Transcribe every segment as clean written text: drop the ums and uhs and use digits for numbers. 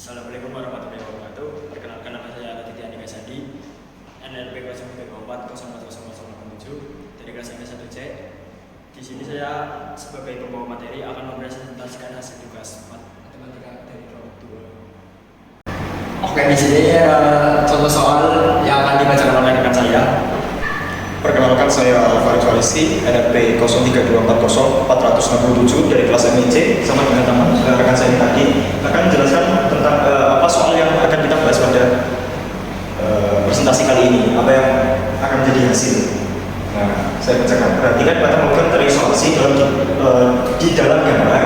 Assalamualaikum warahmatullahi wabarakatuh. Perkenalkan, nama saya Aditya Andika Sandi, NRP 0324 dari kelas MK 1C. Di sini saya sebagai pembawa materi akan mempresentasikan hasil tugas matematika dari kelompok 2. Oke, di sini contoh soal yang akan dibacakan oleh rekan saya. Perkenalkan, saya Farid Walisi, NRP 03240467 dari kelas MIC, sama dengan teman rekan saya tadi akan menjelaskan tentang apa soal yang akan kita bahas pada presentasi kali ini, apa yang akan menjadi hasil. Nah, saya bacakan. Perhatikan pada melakukan terisolasi di dalam gambar,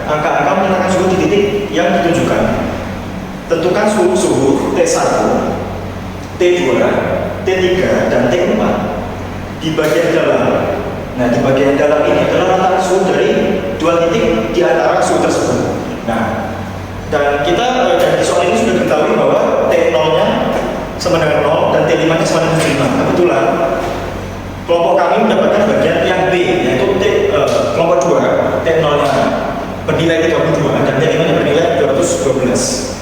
angka-angka menyatakan suhu di titik yang ditunjukkan. Tentukan suhu T1, T2, T3, dan T4 di bagian dalam. Nah, di bagian dalam ini adalah rata suhu dari dua titik di antara suhu tersebut. Nah, dan kita dari soal ini sudah ketahui bahwa T0-nya sama dengan 0 dan T5-nya sama dengan 5. Kebetulan kelompok kami mendapatkan bagian yang B, yaitu kelompok 2, T0-nya bernilai 32 dan T5-nya bernilai 212.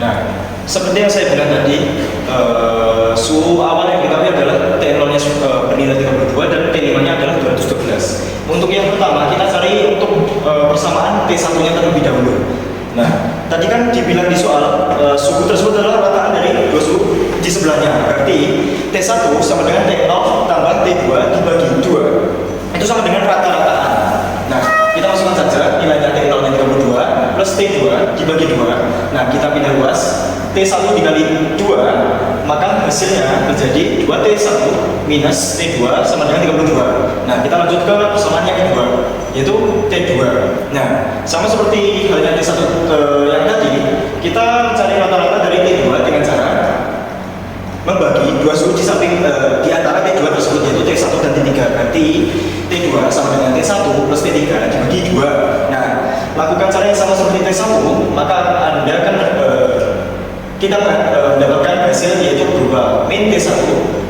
Nah, seperti yang saya bilang tadi, suhu awal yang diketahui adalah T0-nya bernilai 32 dan T5-nya adalah 212. Untuk yang pertama, kita cari untuk persamaan T1-nya terlebih dahulu. Nah, tadi kan dibilang di soal suhu tersebut adalah rataan dari dua suhu di sebelahnya. Berarti T1 sama dengan T0 tambah T2 dibagi 2. Itu sama dengan rata-rataan. Nah, kita masukkan saja nilainya T0-nya 32 plus T2 dibagi 2. Nah, kita pindah luas. T1 dikali 2, maka hasilnya menjadi 2T1 minus T2 sama dengan 32. Nah, kita lanjut ke persamaan yang kedua, yaitu T2. Nah, sama seperti halnya T1 yang tadi, kita mencari rata-rata dari T2 dengan cara membagi dua suhu di samping di antara T2 tersebut, yaitu T1 dan T3. Berarti T2 sama dengan T1 plus T3 dibagi 2. Nah, lakukan cara yang sama seperti T1, maka Anda akan kita mendapatkan hasil yaitu berupa min T1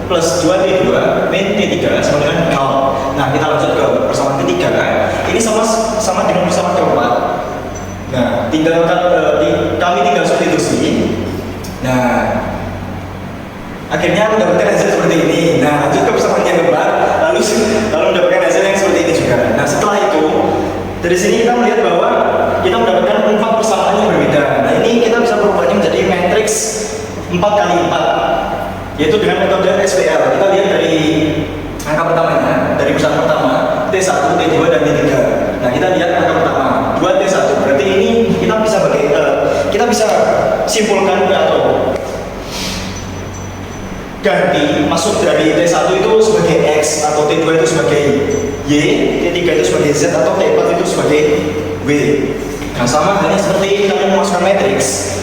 plus 2T2 min T3 sama dengan 0. Nah, kita lanjut ke persamaan ketiga. Ini sama dengan persamaan keempat. Nah, kami tinggal substitusi. Nah, akhirnya mendapatkan hasil seperti ini. Nah, lanjut ke persamaan yang keempat, lalu mendapatkan hasil yang seperti ini juga. Nah, setelah itu dari sini kita melihat bahwa kita mendapatkan 4 persamaan yang berbeda. Nah, ini kita bisa merubahnya menjadi matriks 4x4, yaitu dengan metode SPL. Kita lihat dari angka pertamanya, dari persamaan pertama T1, T2, dan T3. Nah, kita lihat angka pertama 2T1. Berarti ini kita bisa simpulkan atau ganti masuk dari T1 itu sebagai X, atau T2 itu sebagai Y, T3 itu sebagai Z, atau T4 itu sebagai W. Nah, sama halnya seperti kami memasukkan matriks.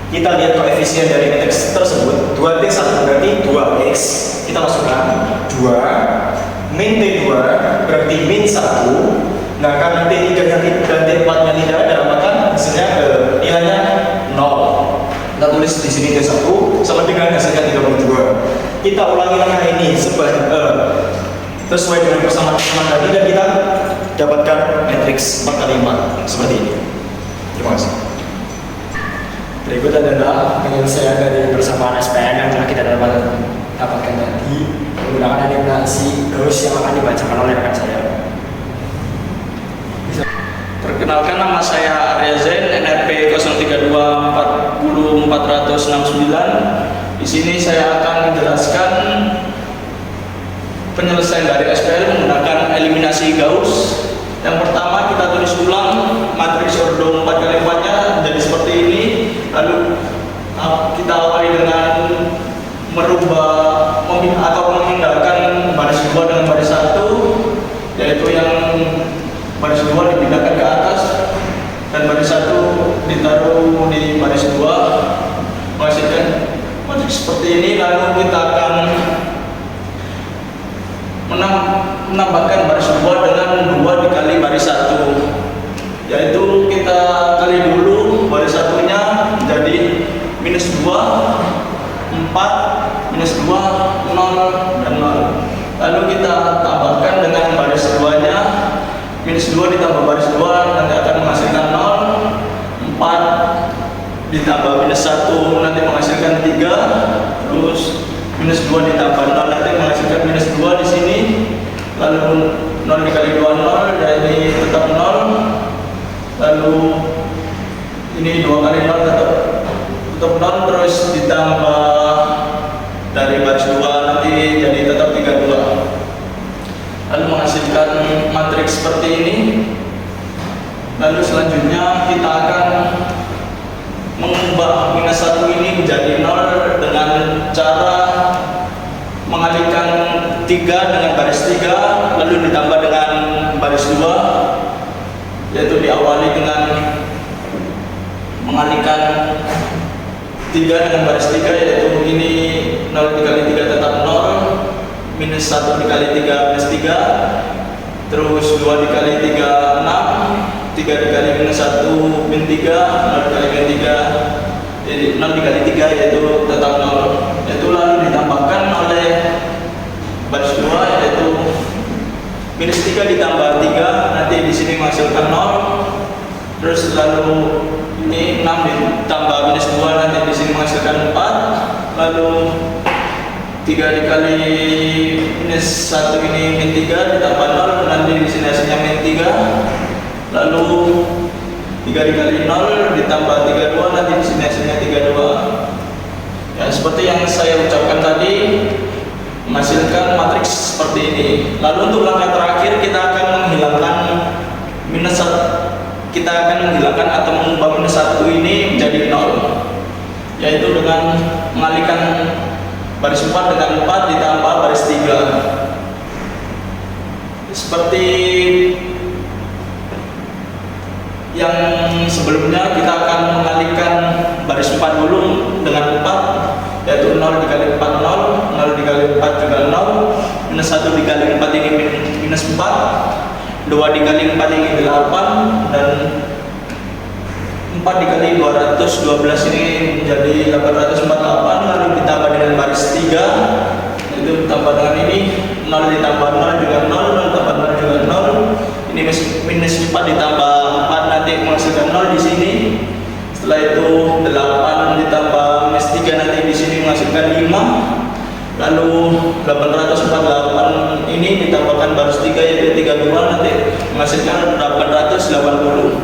Kita lihat koefisien dari matriks tersebut. 2T1 berarti 2X. Kita masukkan 2 min T2 berarti min 1. Nah, karena T3 dan T4 nya tidak ada, maka hasilnya nilainya 0. Kita tulis di sini T1 sama dengan hasilnya 32. Kita ulangi langkah ini sesuai dengan persamaan tadi dan kita dapatkan matriks 4x4 seperti ini. Terima kasih. Berikut adalah penyelesaian dari persamaan SPM yang telah kita dapatkan tadi menggunakan animasi Gauss yang akan dibacakan oleh rekan saya. Perkenalkan, nama saya Arya Zain, NRP 03240469. Di sini saya akan menjelaskan penyelesaian dari SPL menggunakan eliminasi Gauss. Yang pertama, kita tulis ulang matriks ordo 4x4-nya jadi seperti ini. Lalu kita awali dengan merubah atau memindahkan baris 2 dengan baris 1, yaitu yang baris 2 dipindahkan ke atas dan baris 1 ditaruh di baris 2, menghasilkan matriks seperti ini. Lalu kita akan menambahkan baris 2 dengan 2 dikali baris 1, yaitu kita kali dulu baris 1-nya menjadi minus 2, 4, minus 2, 0, dan 0. Lalu kita tambahkan dengan baris 2-nya, minus 2 ditambah baris 2 nanti akan menghasilkan 0. minus 1 nanti menghasilkan 3, terus minus 2 ditambah 0 nanti menghasilkan minus 2 di sini, lalu 0 dikali 2 0, jadi tetap 0, lalu ini 2 kali 0 tetap 0, terus ditambah dari baris 2 nanti jadi tetap 32, lalu menghasilkan matriks seperti ini. Lalu selanjutnya kita akan mengubah minus 1 ini menjadi 0 dengan cara mengalihkan 3 dengan baris 3 lalu ditambah dengan baris 2, yaitu diawali dengan mengalihkan 3 dengan baris 3, yaitu ini 0 dikali 3 tetap 0, minus 1 dikali 3 minus 3, terus 2 dikali 3 6, 3 dikali minus 1 min 3, 0 dikali min 3, jadi 0 dikali 3 yaitu tetap 0, yaitu lalu ditambahkan oleh baris 2 yaitu minus 3 ditambah 3 nanti di sini menghasilkan 0, terus lalu ini 6 ditambah minus 2 nanti di sini menghasilkan 4, lalu 3 dikali minus 1 ini min 3 ditambah 0 nanti di sini hasilnya min 3, lalu 3 dikali 0 ditambah 32 nanti di sini hasilnya 32. Ya, seperti yang saya ucapkan tadi, menghasilkan matriks seperti ini. Lalu untuk langkah terakhir kita akan menghilangkan minus 1, kita akan menghilangkan atau mengubah minus 1 ini menjadi 0, yaitu dengan mengalihkan baris 4 dengan 4 ditambah baris 3. Seperti yang sebelumnya, kita akan mengalihkan baris 4 dulu dengan 4, yaitu 0 dikali 4 0, 0 dikali 4 juga 0, minus 1 dikali 4 ini minus 4, 2 dikali 4 ini 8, dan 4 dikali 212 ini menjadi 848, lalu ditambah dengan baris 3, itu ditambah dengan ini 0 ditambah 0 juga 0, 0 tambah 0 juga 0, ini minus 4 ditambah 4 nanti menghasilkan 0 di sini. Setelah itu 8 ditambah minus 3 nanti di sini menghasilkan 5, lalu 848 ini ditambahkan baris 3 yaitu 32 nanti menghasilkan 880.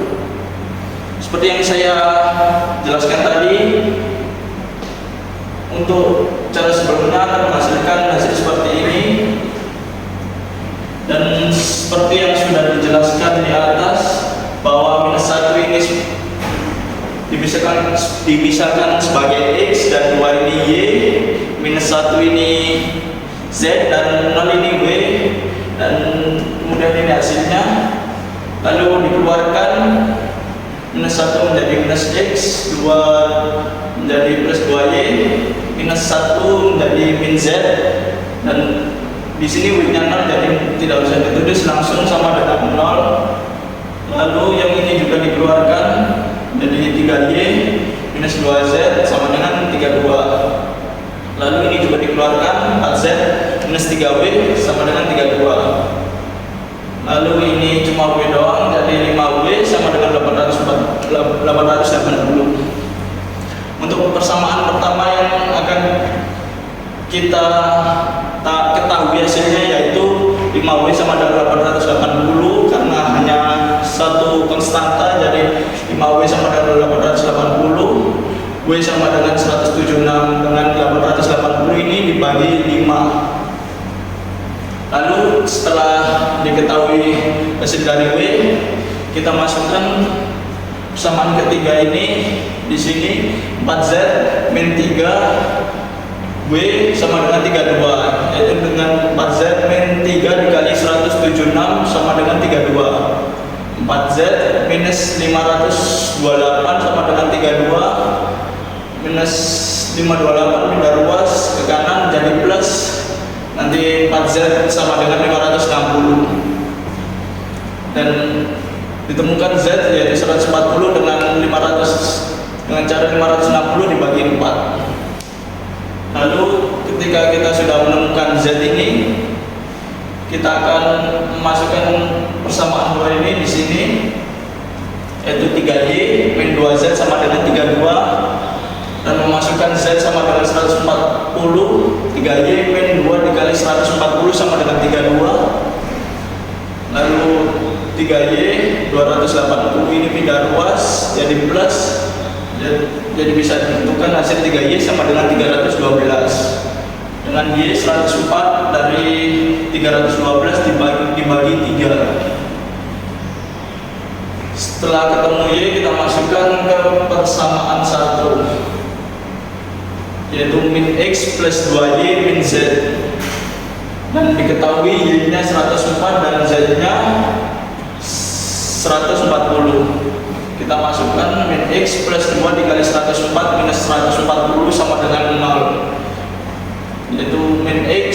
Seperti yang saya jelaskan tadi, untuk cara sebelumnya akan menghasilkan hasil seperti ini, dan seperti yang sudah dijelaskan di atas bahwa minus 1 ini dipisahkan sebagai X dan 2 ini Y, minus 1 ini Z dan 0 ini W, dan kemudian ini hasilnya, lalu dikeluarkan minus 1 menjadi minus X, 2 menjadi plus 2Y, minus 1 menjadi min Z, dan di sini W-nya 0 jadi tidak usah ditulis, langsung sama dengan 0. Lalu yang ini juga dikeluarkan jadi 3Y minus 2Z sama dengan 32. Lalu ini juga dikeluarkan 4Z minus 3W sama dengan 32. Lalu ini cuma W doang jadi 5W sama dengan 880. Untuk persamaan pertama yang akan kita ketahui hasilnya yaitu 5W sama dengan 880, karena hanya satu konstanta, jadi 5W sama dengan 880, W sama dengan 176 dengan 880 ini dibagi 5. Lalu setelah diketahui hasil dari W, kita masukkan persamaan ketiga ini di sini 4Z min 3 W sama dengan 32, yaitu dengan 4Z min 3 dikali 176 sama dengan 32. 4Z minus 528 sama dengan 32, minus 528 pindah ruas ke kanan jadi plus, nanti 4Z sama dengan 560, dan ditemukan Z yaitu 140 dengan 500 dengan cara 560 dibagi 4. Lalu ketika kita sudah menemukan Z ini, kita akan memasukkan persamaan dua ini di sini, yaitu 3Y min 2Z sama dengan 32. dan memasukkan Z sama dengan 140, 3Y min 2 dikali 140 sama dengan 32. Lalu 3Y 280 ini pindah ruas jadi plus, jadi bisa ditentukan hasil 3Y sama dengan 312. Dengan Y 104 dari 312 dibagi 3. Setelah ketemu Y, kita masukkan ke persamaan 1, yaitu min X plus 2Y min Z. Dan diketahui Y nya 104 dan Z nya 140. Kita masukkan min X plus 2 dikali 104 minus 140 sama dengan 0, yaitu min X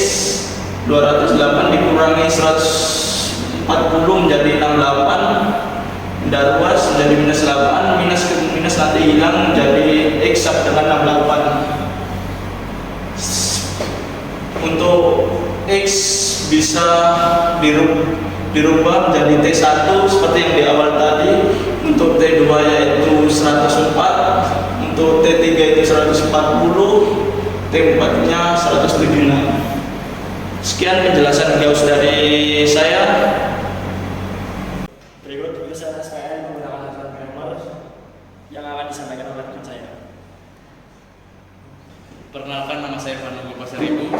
208 dikurangi 140 menjadi 68, pindah ruas menjadi minus 8, minus nanti hilang jadi X sama dengan 68. Untuk X bisa dirubah menjadi T1 seperti yang di awal tadi. Untuk T2 yaitu 104, untuk T3 itu 140, T4 nya 176. Sekian penjelasan Gauss dari saya. Berikut tulisan SPN menggunakan aturan Cramer yang akan disampaikan oleh rekan saya. Perkenalkan, nama saya Fanu Pasaribu.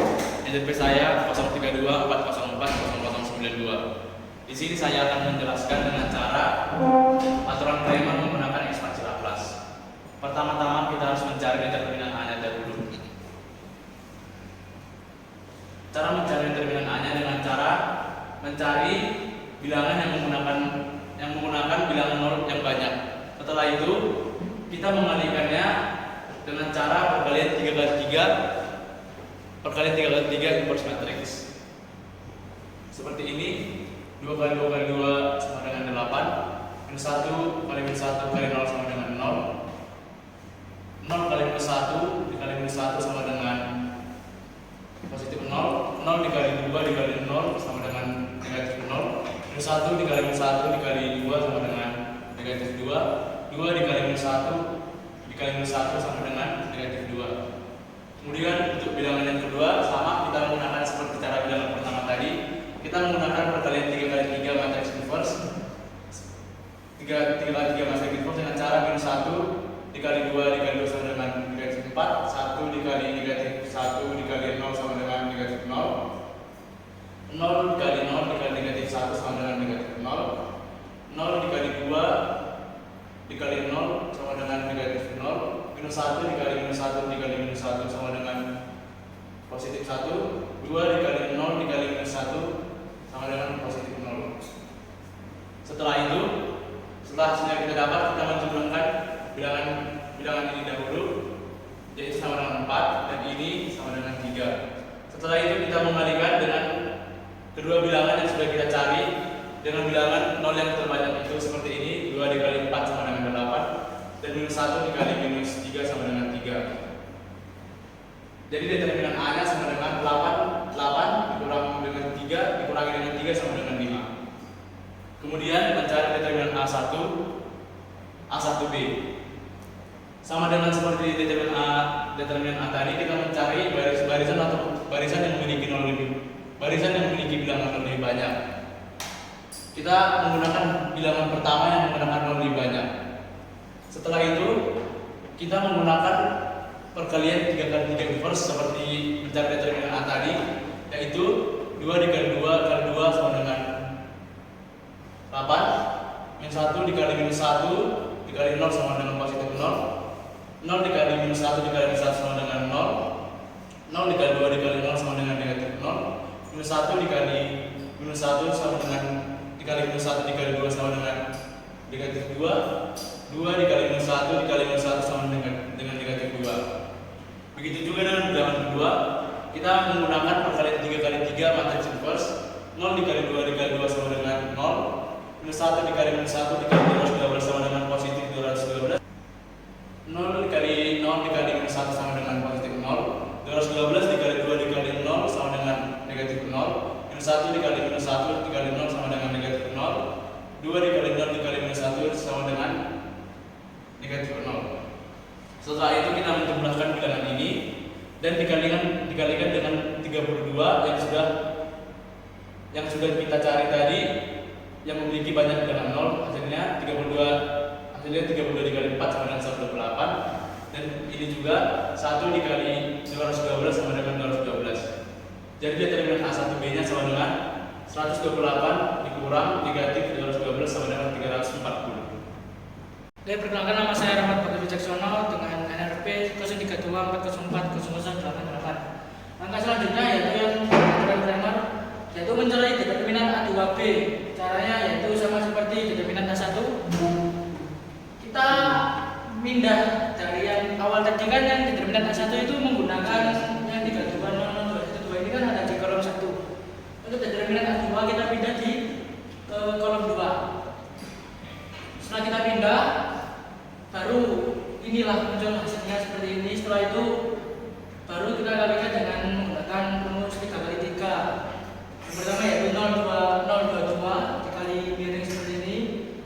NPWP saya 03240404092. Di sini saya akan menjelaskan dengan cara aturan Cramer menggunakan ekspansi Laplace. Pertama-tama kita harus mencari determinan A-nya dahulu. Cara mencari determinan A-nya dengan cara mencari bilangan yang menggunakan bilangan 0 yang banyak. Setelah itu kita mengalikannya dengan cara perkalian 3 kali 3 inverse matrix. Seperti ini, 2 kali 2 kali 2 sama dengan 8, minus 1 kali minus 1 kali 0 sama dengan 0, 0 kali minus 1 dikali minus 1 sama dengan positif 0, 0 dikali 2 dikali 0 sama dengan negatif 0, minus 1 dikali minus 1 dikali 2 sama dengan negatif 2, 2 dikali minus 1 dikali minus 1 sama dengan negatif 2. Kemudian untuk bilangan yang kedua sama, kita menggunakan seperti cara bilangan pertama tadi. Kita menggunakan perkalian 3 kali 3 matrix inverse. 3 kali 3 matrix inverse dengan cara minus 1 dikali 2 dikali 2 sama dengan negatif 4, 1 dikali negatif 1 dikali 0 sama dengan negatif 0, 0 dikali 0 dikali negatif 1 sama dengan negatif 0, 0 dikali 2 dikali 0 sama dengan negatif 0, minus 1 dikali minus 1 dikali minus 1 sama dengan positif 1, 2 dikali 0 dikali minus 1 sama dengan positif 0. Setelah itu, setelah hasilnya kita dapat, kita menjumlahkan bilangan ini dahulu, yaitu sama dengan 4 dan ini sama dengan 3. Setelah itu kita mengalikan dengan kedua bilangan yang sudah kita cari dengan bilangan 0 yang terbanyak itu seperti ini, 2 dikali 4 sama dengan 8 dan minus 1 dikali minus 3 sama dengan 3. Jadi determinan A-nya sama dengan 8 dikurangi dengan 3 dikurangi dengan 3 sama dengan 5. Kemudian mencari determinan A1B. Sama dengan seperti determinan A tadi, kita mencari barisan atau barisan yang memiliki bilangan 0 lebih banyak. Kita menggunakan bilangan pertama yang menggunakan 0 lebih banyak. Setelah itu kita menggunakan perkalian 3 kali 3 inverse seperti mencari determinan A tadi, yaitu 2 dikali 2 kali 2 sama dengan 8, min 1 dikali minus 1 dikali 0 sama dengan positif 0, 0 dikali minus 1 dikali minus 1 sama dengan 0, 0 dikali 2 dikali 0 sama dengan negatif 0, minus 1 dikali minus 1 sama dengan dikali minus 1 dikali 2 sama dengan negatif 2, 2 dikali minus 1 dikali minus 1 sama dengan negatif 2. Begitu juga dengan bilangan kedua, kita menggunakan perkalian 3 kali 3 matrix inverse. 0 dikali 2 dikali 2 sama dengan 0, minus 1 dikali minus 1 dikali 212 sama dengan positif 212, 0 dikali 0 dikali minus 1 sama dengan positif 0, 212 dikali 2 dikali 0 sama dengan negatif 0, minus 1 dikali minus 1 dikali 0 sama dengan negatif 0, 2 dikali 0 dikali minus 1 sama dengan negatif 0. Setelah itu kita menjumlahkan dan dikalikan dengan 32 yang sudah kita cari tadi, yang memiliki banyak dengan 0, hasilnya 32 dikali 4 sama dengan 128, dan ini juga 1 dikali 212 sama dengan 212. Jadi determinan A1B nya sama dengan 128 dikurang negatif 212 sama dengan 340. Oke, perkenalkan nama saya Rahmat Bakti Wicaksono dengan NRP 032400888. Langkah selanjutnya yaitu yang aturan grammar, yaitu mencari determinan A2B. Caranya yaitu sama seperti determinan A1. Kita pindah dari yang awal tadi kan, yang determinan A1 itu menggunakan yang 3200212 ini kan ada di kolom 1. Untuk determinan A2 kita pindah di kolom 2. Setelah kita pindah, baru inilah muncul hasilnya seperti ini. Setelah itu baru kita kalikan dengan menggunakan rumus 3 kali 3. Yang pertama yaitu 022 dikali miring seperti ini,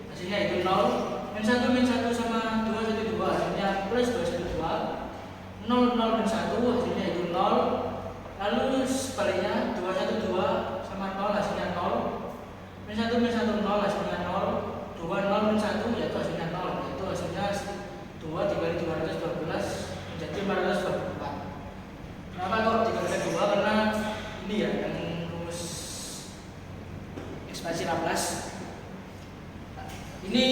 hasilnya yaitu 0. Min 1 sama 212 hasilnya plus 212. 0 min 1 hasilnya yaitu 0. Lalu sebaliknya 212 sama 0 hasilnya 0. Min 1 0 hasilnya 0. 2 0 min 1 yaitu hasilnya 0, yaitu hasilnya 2 dikali 212 menjadi 424. Kenapa kok dikalikan 2? Karena ini ya yang rumus ekspansi Laplace. Ini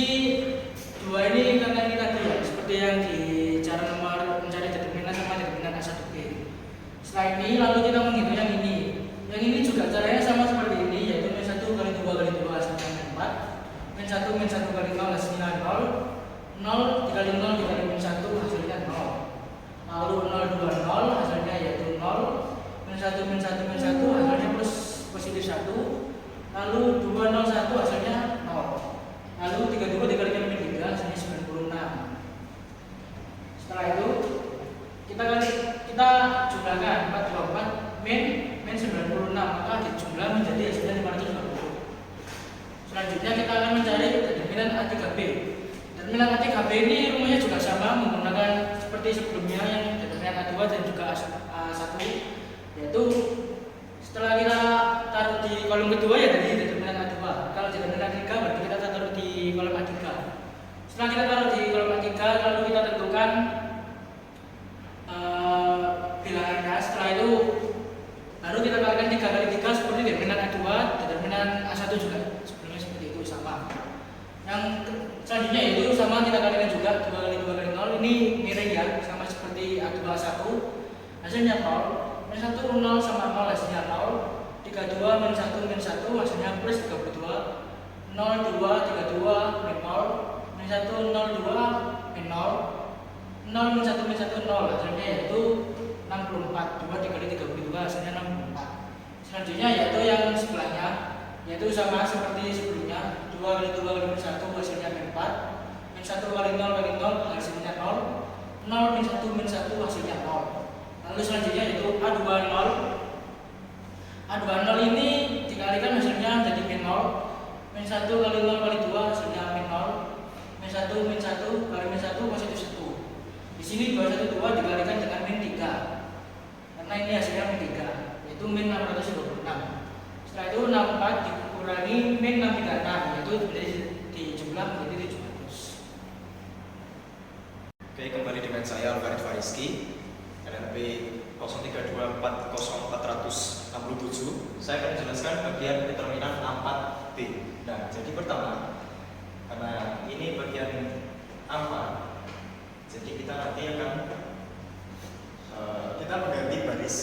2 ini karena ini tadi ya, seperti yang di cara nomor mencari determinan sama determinan A1B. Setelah ini lalu kita menghitung yang ini. Yang ini juga caranya sama seperti ini, yaitu min 1 kali 2 kali 2 hasilnya 4. Min 1 kali 0 hasilnya 0. 0 dikali 0 dikali min 1 hasilnya 0. Lalu 0 2 0 hasilnya yaitu 0. Min 1 hasilnya plus positif 1. Lalu 2 0 1 hasilnya 0. Lalu 32 dikalikan min 3 hasilnya 96. Setelah itu kita jumlahkan 424 min 96, maka dijumlah menjadi hasilnya 520. Selanjutnya kita akan mencari determinan A3B. Determinan A3B ini rumusnya juga sama, menggunakan seperti sebelumnya yang determinan A2 dan juga A1, yaitu setelah kita taruh di kolom kedua ya tadi determinan A2. Kalau determinan A3 berarti kita taruh di kolom A3. Setelah kita taruh di kolom A3, lalu kita tentukan bilangannya. Setelah itu baru kita kalikan 3 kali 3 seperti determinan A2, determinan A1 juga sebelumnya seperti itu sama. Yang selanjutnya itu sama, kita kalikan juga 2 kali 2 kali 0. Ini miring ya, sama seperti A2 A1. Hasilnya 0. Min 1 0 sama 0 hasilnya 0. 32 min 1 hasilnya plus 32. 0 2 32 min 0. Min 1 0 2 min 0. 0 min 1 0 hasilnya yaitu 64. 2 dikali 32 hasilnya 64. Selanjutnya yaitu yang sebelahnya, yaitu sama seperti sebelumnya. 2 kali 2 kali min 1 hasilnya min 4. Min 1 kali 0 kali 0 hasilnya 0. 0 min 1 hasilnya 0. Lalu selanjutnya yaitu A20. A20 ini dikalikan hasilnya menjadi min 0. Min 1 kali 0 kali 2 hasilnya min 0. Min 1 kali min 1 positif 1. Di sini 212 dikalikan dengan min 3. Karena ini hasilnya min 3, yaitu min 626. Setelah itu 64 dikurangi min 636, yaitu dijumlah menjadi 700. Oke, kembali dengan saya Alvarid Fariski, NRP 032404467. Saya akan menjelaskan bagian determinan A4B. Nah, jadi pertama, karena ini bagian A4, jadi kita nanti akan kita mengganti baris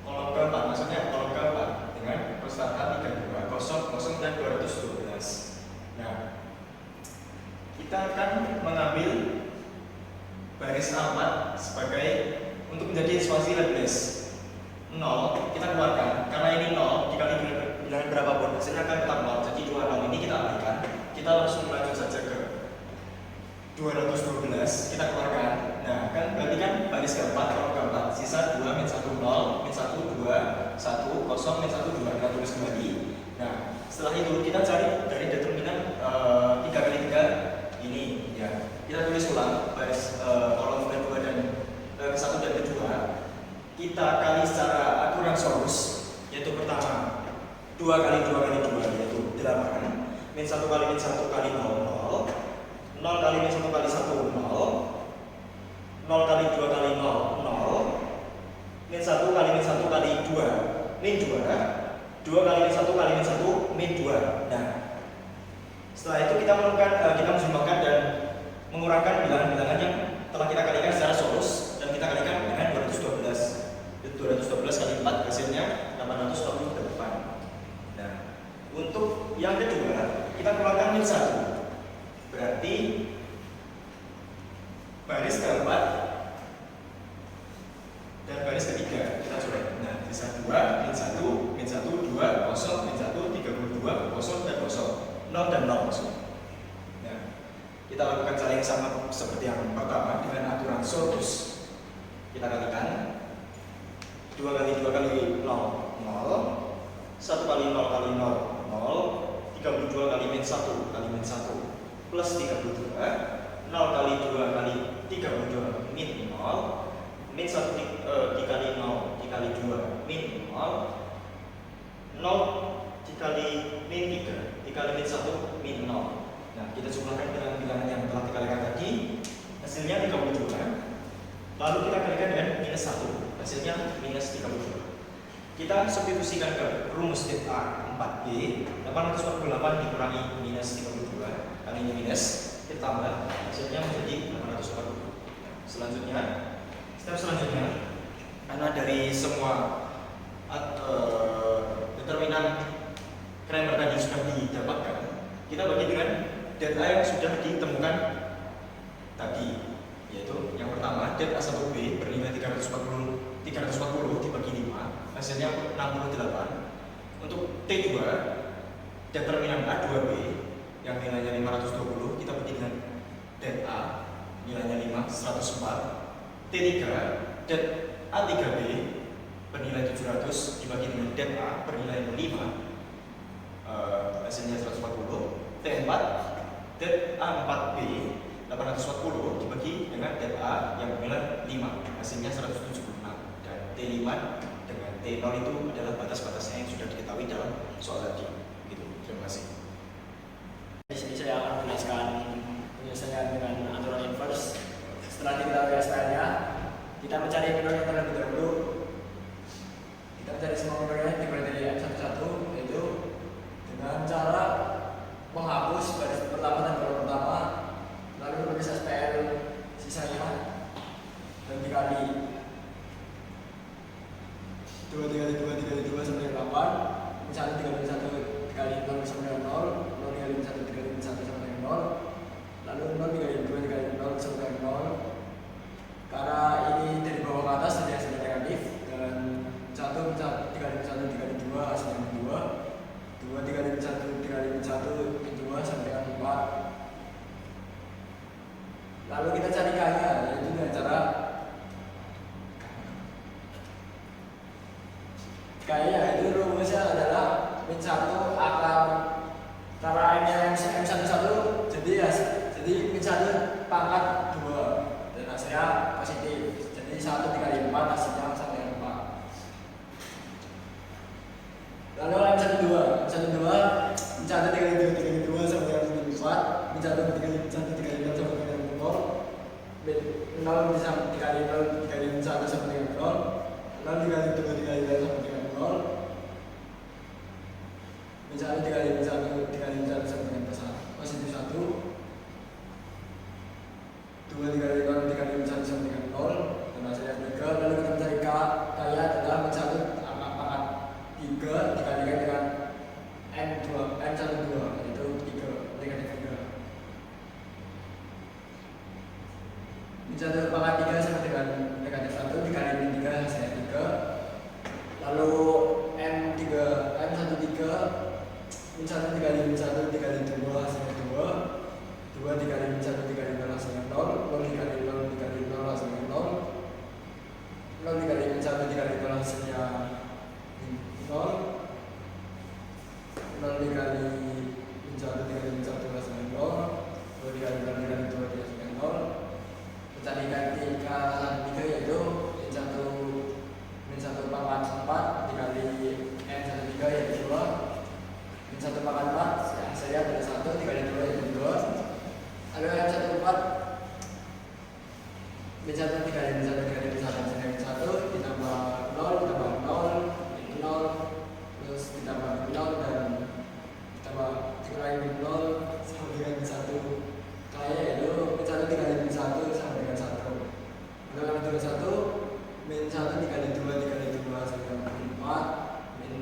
kolom keempat, maksudnya kolom keempat dengan prostata 32, 00 dan 212. Nah, kita akan mengambil baris A4 sebagai untuk menjadi ekspansi Laplace. 0 kita keluarkan, karena ini 0 dikali bilangan berapapun hasilnya akan tetap 0. Jadi 2 ini kita alihkan, kita langsung lanjut saja ke 212 kita keluarkan. Nah, kan berarti kan baris keempat, kolom keempat, sisa 2 min 1 0, min 1 2 1 0 min 1 2, kita tulis kembali. Nah, setelah itu kita cari dari determinan 3 kali 3 ini ya. Kita tulis ulang baris kolom kedua dan ke-1 dan kedua. kita kali secara aturan solus, yaitu pertama 2 kali 2 kali 2 yaitu 8, min 1 kali min 1 kali 0, 0 kali min 1 kali 1 0, 0 kali 2 kali 0 0, min 1 kali min 1 kali 2 min 2, 2 kali min 1 kali min 1 min 2. Nah, setelah itu kita menjumlahkan dan mengurangkan bilangan-bilangan yang telah kita kalikan secara solus dan kita kalikan dengan 212 kali 4 hasilnya 848. Nah, untuk yang kedua kita keluarkan min 1, berarti baris keempat dan baris ketiga kita coret. Nah, bisa 2 min 1 min 1 2 kosong min 1 32 kosong dan kosong 0 dan 0 kosong. Nah, kita lakukan cara yang sama seperti yang pertama dengan aturan solus. Kita kalikan 2 kali 2 kali 0 0, 1 kali 0 kali 0 0, 32 kali min 1 kali min 1 plus 32, 0 kali 2 kali 32 min 0, min 1 dikali 0 dikali 2 min 0, 0 dikali min 3 dikali min 1 min 0. Nah, kita jumlahkan dengan bilangan yang telah dikalikan tadi, hasilnya 32. Lalu kita kalikan dengan minus 1, hasilnya minus 32. Kita substitusikan ke rumus delta 4B, 848 dikurangi minus 32, kali ini minus, kita tambah, hasilnya menjadi 840. Selanjutnya, step selanjutnya, karena dari semua determinan Kramer tadi sudah didapatkan, kita bagi dengan delta yang sudah ditemukan tadi, yaitu yang pertama delta 1B bernilai 340 dibagi 5, hasilnya 68. Untuk T2 determinan A2B yang nilainya 520 kita bagi dengan delta nilainya 5 104. T3 det A3B bernilai 700 dibagi dengan delta bernilai 5, hasilnya 140. T4 det A4B 840 dibagi dengan delta yang bernilai 5, hasilnya 176. Dan T5 dengan T0 itu adalah batas-batasnya yang sudah diketahui dalam soal tadi. Gitu. Terima kasih. Di sini saya akan menjelaskan penyelesaian dengan aturan inverse. Setelah diketahui SPL-nya, kita mencari minornya terlebih dahulu. Kita mencari semua minornya dimulai dari M11, yaitu dengan cara menghapus baris pertama dan kolom pertama, lalu menulis SPL sisanya dan dikali 2 dikali 2 dikali 2 sama dengan 8, min 1 dikali min 1 dikali 0 sama dengan 0, 0 dikali min 1 dikali min 1 sama dengan 0, lalu 0 dikali 2 dikali 0 sama dengan 0. Karena ini dari bawah ke atas jadi hasilnya negatif, dan 1 dikali min 1 dikali 2 hasilnya 2, 2 dikali min 1 dikali min 1 min 2 sama dengan 4. Lalu kita cari K-nya, yaitu dengan cara K-nya itu rumusnya adalah min 1 akar cara M11 jadi min 1 pangkat 2 dan hasilnya positif, jadi 1 dikali 4 hasilnya sama dengan 4. Lalu M12 min 1 dikali 2 dikali 2 sama dengan 4, min 1 dikali 1 dikali 0 sama dengan 0, 0 bisa dikali 0 dikali 1 sama dengan 0, 0 dikali 2 dikali 0 sama dengan 0, min 1 dikali min 1 dikali min 1 sama dengan positif 1, 2 dikali 0 dikali min 1 sama dengan 0, dan hasilnya 3. Lalu kita mencari K-nya adalah min 1 pangkat 3 dikalikan dengan M12 yaitu 3 negatif 3. Min 1 pangkat 3 sama dengan negatif 1 dikali min 3 hasilnya 3. Lalu M13 min 1 dikali min 1 dikali 2 hasilnya 2, 2 dikali min 1 dikali 0 hasilnya 0, 0 dikali 0 dikali 0 hasilnya 0, 0 dikali min 1 dikali 0 hasilnya 0, 0 dikali min 1 dikali min 1 hasilnya 0, 2 dikali 0 dikali 2 hasilnya 0. Mencari K3 yaitu min 1 min 1 dikali min 1 dikali min 1 sama dengan 1 ditambah 0 ditambah 0 min 0 terus ditambah 0 dan ditambah dikurangi min 0 sama dengan min 1 kaya yaitu min 1 dikali min 1 sama dengan 1 kalau dengan 1 min 1 dikali 2 dikali 2 sama dengan min 4 min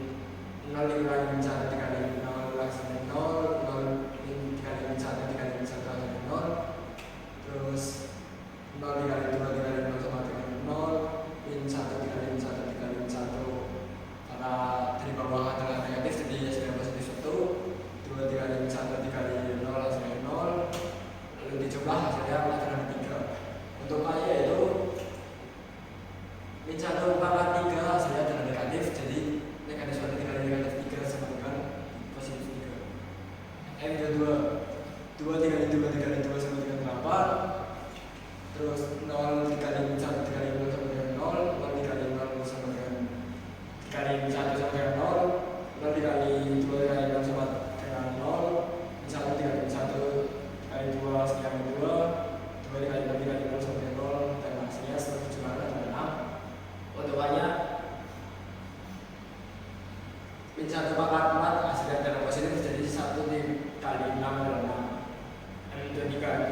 0 dikurangi min 1 dikali 0 sama dengan 0 min dikali min 1 dikali min 1 sama dengan 0 terus 0 dikali 2 dikali 0 sama dengan 0 min 1 dikali min 1 dikali min 1 karena dari bawah adalah negatif jadi hasilnya positif 1 2 dikali min 1 dikali 0 hasilnya 0 lalu dijumlah hasilnya adalah 3 untuk kaya yaitu min 1 pangkat 3 hasilnya adalah negatif jadi negatif 1 dikali negatif 3 sama dengan positif 3 yang kedua 2 dikali 2 dikali 2 sama dengan 8 terus 0 dikali min 1 dikali 0 sama dengan 0 0 dikali 0 sama dengan dikali min 1 sama dengan 0 0 dikali 2 dikali 0 sama dengan 0 min 1 dikali min 1 dikali 2 sama dengan 2 2 dikali 0 dikali 0 sama dengan 0 dan hasilnya 1 adalah 6 untuk banyak min 1 pangkat 4 hasilnya adalah positif jadi 1 dikali 6 adalah 6 yang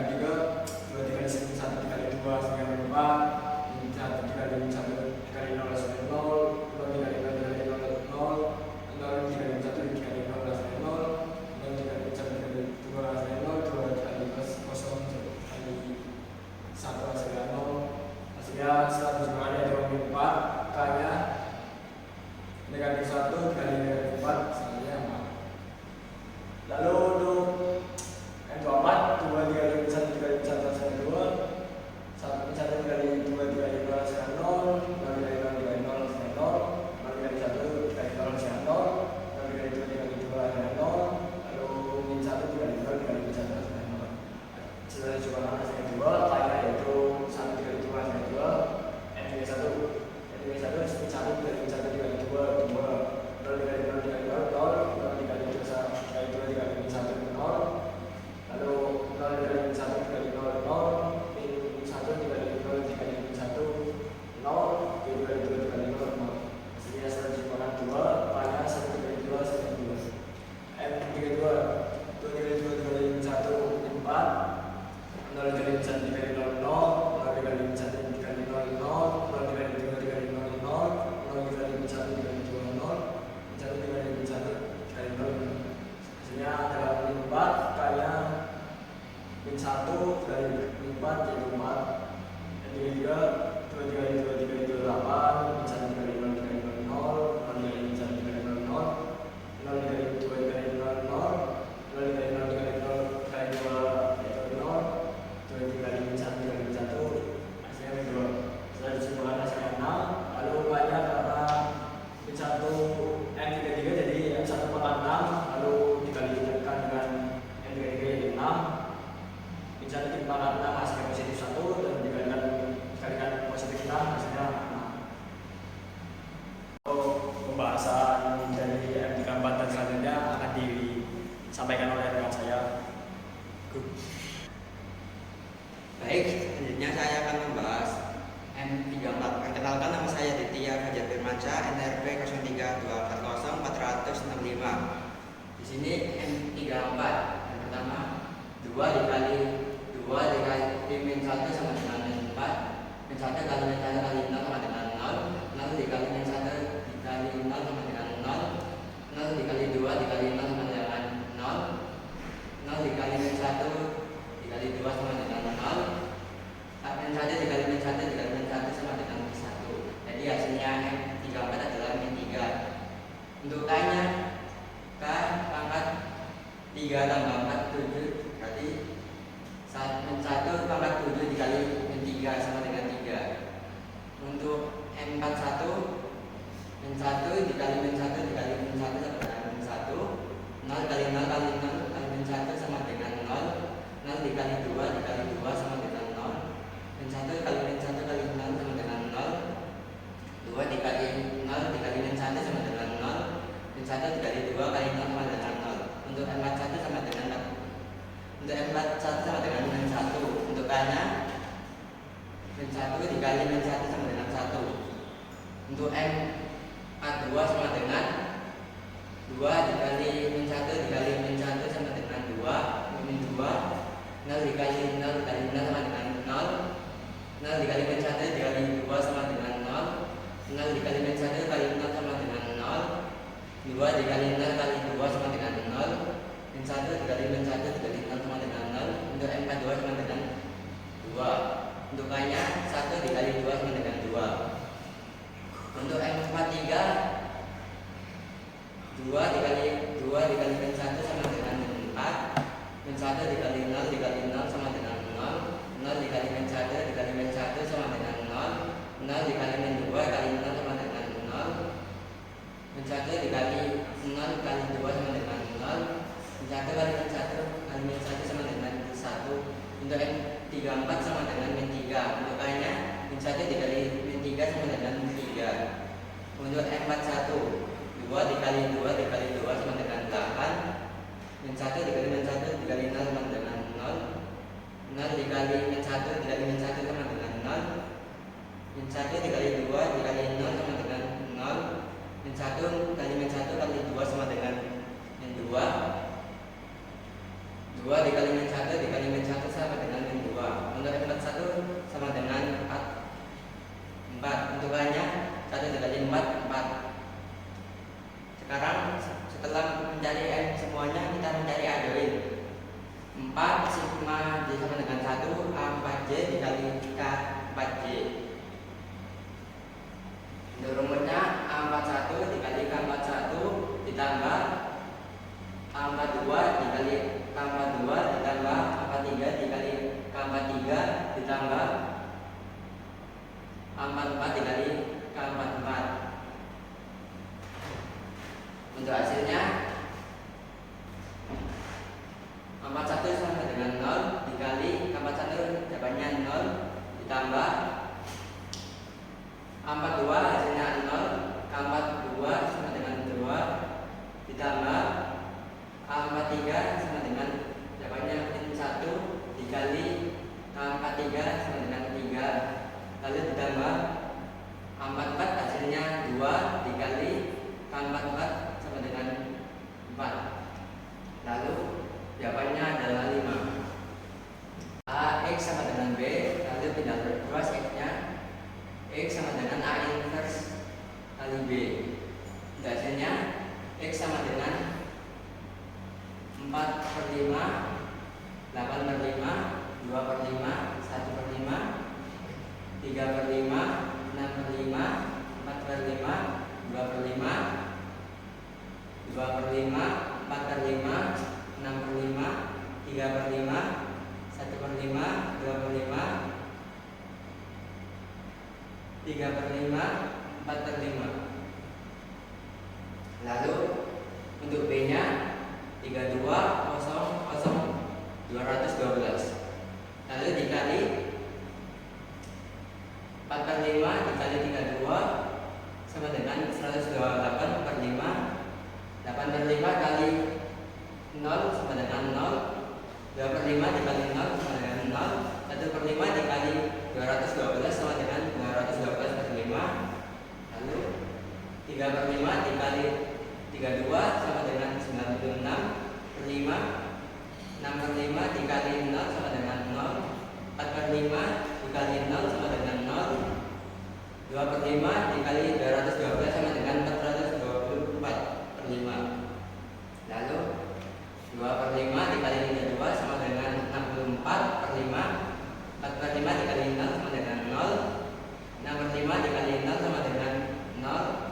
ketiga 2 dikali 1 dikali 2 sama dengan 4 min 1 dikali min 1 dikali 0 sama dengan 0 0 dikali 0 dikali 0 0 dikali min 1 dikali 0 sama dengan 0 0 dikali min 1 dikali 2 sama dengan 0 2 dikali 0 dikali 1 hasilnya 0 hasilnya setelah dijumlahkan yaitu min 4 kaya negatif 1 dikali negatif 4 sama dengan 4 lalu untuk yang keempat 2 dikali min 1 dikali min 1 sama dengan 2 1 dikali 2 dikali 0 sama 0 0 dikali 0 dikali 0 sama 0 0 dikali 1 dikali 0 sama 0 0 dikali 2 dikali 2 sama 0 lalu min 1 dikali 0 dikali min 1 sama 0 setelah dijumlahkan hasilnya 2 kaya yaitu 1 dikali 2 sama 2 n dikali 1 n dikali 1 min 1 dikali min 1 dikali 2 2 0 dikali 0 dikali 0 0 0 dikali 2 dikali 2 dikali min 1 0 lalu 0 dikali min 1 dikali 0 0 min 1 dikali 0 dikali min 1 0 dikali 2 dikali 0 0 hasilnya 1 dijumlahkan 2 kaya 1 dikali 2 sama 2 m dikali 2 2 dikali 2 dikali min 1 min 4 0 dikali min 1 dikali 0 0 0 dikali min 1 dikali 0 0 0 dikali 2 dikali 0 0 0 dikali min 1 dikali 2 0 min 1 dikali min 1 dikali 0 hasilnya adalah min 4 kaya min 1 dari min 4 jadi 4 yang ketiga 2 dikali 2 dikali 2 8 min 1 dikali 0 dikali 0 0 0 dikali min 1 dikali 0 0 0 dikali 2 dikali 0 0 0 dikali 0 dikali 0 dikali 2 yaitu 0 2 dikali min 1 dikali min 1 hasilnya min 2 setelah disimpulkan hasilnya 6 lalu banyak karena min 1 n dikali 3 jadi n 1 pangkat 6 lalu dikalikan dengan n dikali 3 jadi 6 min 1 dipangkat 6 hasilnya positif 1 dan dikalikan positif 6 hasilnya 6 pembahasan dari MTK 4 dan selanjutnya akan disampaikan oleh rekan saya. Baik, selanjutnya saya akan membahas M34. Perkenalkan, nama saya Ditya Fajar Firmansyah, NRP 03240465. Di sini M34 yang pertama 2 dikali min 1 sama dengan min 4 min 1 kali min 1 kali 0 sama dengan 0 0 dikali min 1 dikali 0 sama dengan 0 0 dikali 2 dikali 0 sama dengan 0 0 dikali min 1 dikali 2 sama dengan 0 min 1 dikali min 1 dikali min 1 sama dengan 1 jadi hasilnya M34 adalah min 3 untuk K-nya K pangkat 3 tambah 4 7 berarti min 1 pangkat 7 dikali min 3 sama dengan 3 untuk M41 min 1 dikali min 1 dikali min 1 sama dengan min 1 0 kali 0 kali 0 kali min 1 sama dengan 0 0 dikali 2 dikali 2 sama dengan 0 min 1 kali min 1 kali 0 sama dengan 0 2 dikali 0 dikali min 1 sama dengan 0 min 1 dikali 2 kali 0 sama dengan 0 untuk M41 sama dengan untuk M41 sama dengan min 1 untuk K nya min 1 2 dikali min 1 sama dengan min 4. Min 1 dikali 0 dikali 0 sama dengan 0. 0 dikali min 1 dikali min 1 sama dengan 0. 0 dikali min 2 kali 0 sama dengan 0. Min 1 dikali 0 kali 2 sama dengan 0. Min 1 kali min 1 kali min 1 sama dengan 1. Untuk M34 sama dengan min 3. Untuk A-nya min 1 dikali min 3 sama dengan 3. Untuk M41 2 dikali 2 dikali 2 sama dengan 8. Min 1 dikali min 1 dikali 0 sama dengan 0. 0 dikali min 1 dikali min 1 sama dengan 0. Min 1 dikali 2 dikali 0 sama dengan 0. Min 1 kali min 1 kali 2 sama dengan min 2. 2 dikali min 1 dikali min 1 sama dengan min 2. Untuk M41 sama dengan 4. Untuk A-nya 1 dikali 4 4. Sekarang setelah mencari M semuanya, kita mencari A dulu. 4 sigma J sama dengan 1 A4J dikali K 4J. Untuk rumusnya A41 dikali K41 ditambah A42 dikali K42 ditambah A43 dikali K43 ditambah A44 dikali K44. Untuk hasilnya A41 sama dengan 0 dikali K41 jawabannya 0 ditambah A42 hasilnya 0, K42 sama dengan 2 ditambah A43 sama dengan jawabannya min 1 dikali K43 sama dengan 3, lalu ditambah A44 hasilnya 2 dikali K44 sama dengan 4, lalu jawabannya adalah 5. A X sama dengan B, lalu tinggal berkuas X nya. X sama dengan A inverse kali B. Hasilnya X sama dengan 4/5, 8/5, 2/5, 1/5, 3/5, 6/5, 4/5, 2/5, 2/5, 4/5, 6/5, 3/5, 1/5, 2/5, 3/5, 4/5. Lalu untuk B nya 32, 0, 0, 212. Lalu dikali 4/5 dikali 32 sama dengan 128/5. 8/5 kali 0 sama dengan 0. 2/5 dikali 0 sama dengan 0. 1/5 dikali 212 sama dengan 212/5. Lalu 3/5 dikali 32 sama dengan 96/5. 6/5 dikali 0 sama dengan 0. 4/5 dikali 0 sama dengan 0. 2/5 dikali 212 sama dengan 424/5. Lalu 2/5 dikali 32 sama dengan 64/5. 4/5 dikali 0 sama dengan 0. 6/5 dikali 0 sama dengan 0.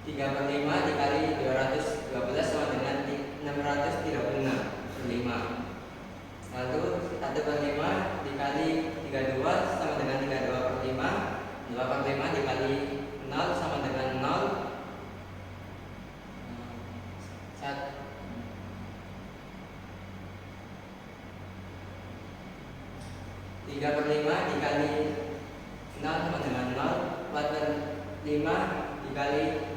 3/5 dikali 212 sama dengan 636/5. Lalu 1/5 dikali 32 sama dengan 32/5. 2/5 dikali 0 sama dengan 0. 3/5 dikali 0 sama dengan 0. 4/5 dikali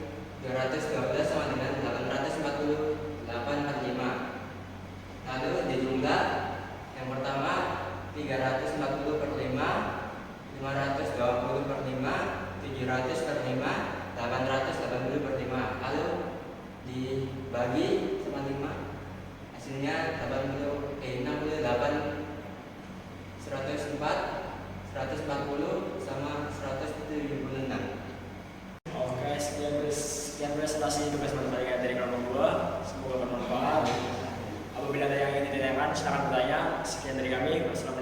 212 sama dengan 848/5. Lalu dijumlah yang pertama 340/5, 520/5, 700/5, 880/5. Lalu dibagi sama 5, hasilnya 68, 104, 140 sama 176. Oke, sekian presentasi tugas matematika dari kelompok 2. Semoga bermanfaat. Apabila ada yang ingin ditanyakan, silakan bertanya. Sekian dari kami. Wassalamualaikum.